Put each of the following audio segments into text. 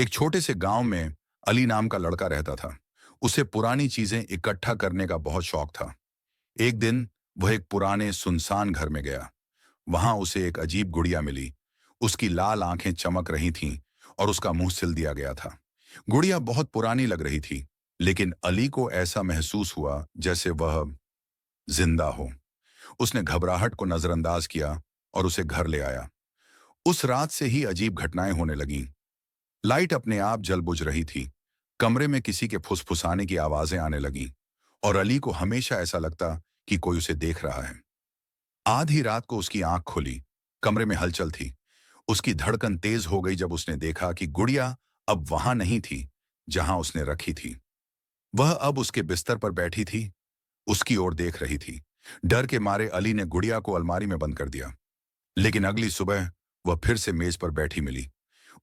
एक छोटे से गांव में अली नाम का लड़का रहता था। उसे पुरानी चीजें इकट्ठा करने का बहुत शौक था। एक दिन वह एक पुराने सुनसान घर में गया। वहां उसे एक अजीब गुड़िया मिली। उसकी लाल आंखें चमक रही थीं और उसका मुंह सिल दिया गया था। गुड़िया बहुत पुरानी लग रही थी, लेकिन अली को ऐसा महसूस हुआ जैसे वह जिंदा हो। उसने घबराहट को नजरअंदाज किया और उसे घर ले आया। उस रात से ही अजीब घटनाएं होने लगीं। लाइट अपने आप जल बुझ रही थी। कमरे में किसी के फुसफुसाने की आवाजें आने लगीं और अली को हमेशा ऐसा लगता कि कोई उसे देख रहा है। आधी रात को उसकी आंख खुली। कमरे में हलचल थी। उसकी धड़कन तेज हो गई जब उसने देखा कि गुड़िया अब वहां नहीं थी जहां उसने रखी थी। वह अब उसके बिस्तर पर बैठी थी, उसकी ओर देख रही थी। डर के मारे अली ने गुड़िया को अलमारी में बंद कर दिया। लेकिन अगली सुबह वह फिर से मेज पर बैठी मिली।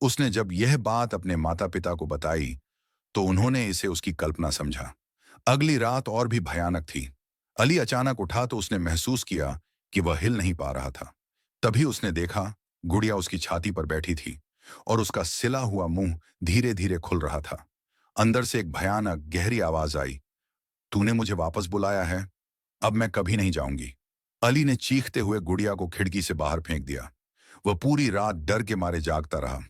उसने जब यह बात अपने माता पिता को बताई तो उन्होंने इसे उसकी कल्पना समझा। अगली रात और भी भयानक थी। अली अचानक उठा तो उसने महसूस किया कि वह हिल नहीं पा रहा था। तभी उसने देखा गुड़िया उसकी छाती पर बैठी थी और उसका सिला हुआ मुंह धीरे धीरे खुल रहा था। अंदर से एक भयानक गहरी आवाज आई, तूने मुझे वापस बुलाया है, अब मैं कभी नहीं जाऊंगी। अली ने चीखते हुए गुड़िया को खिड़की से बाहर फेंक दिया। वह पूरी रात डर के मारे जागता रहा।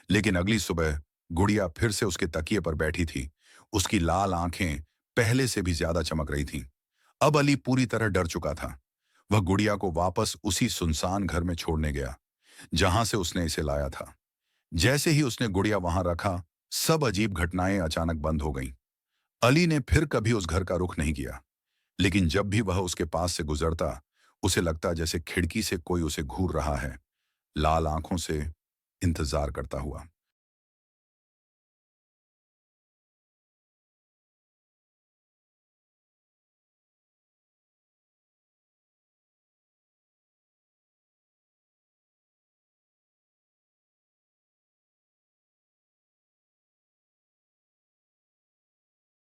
लेकिन अगली सुबह गुड़िया फिर से उसके तकिए पर बैठी थी। उसकी लाल आंखें पहले से भी ज्यादा चमक रही थीं। अब अली पूरी तरह डर चुका था। वह गुड़िया को वापस उसी सुनसान घर में छोड़ने गया जहां से उसने इसे लाया था। जैसे ही उसने गुड़िया वहां रखा, सब अजीब घटनाएं अचानक बंद हो गईं। अली ने फिर कभी उस घर का रुख नहीं किया। लेकिन जब भी वह उसके पास से गुजरता, उसे लगता जैसे खिड़की से कोई उसे घूर रहा है, लाल आंखों से इंतजार करता हुआ।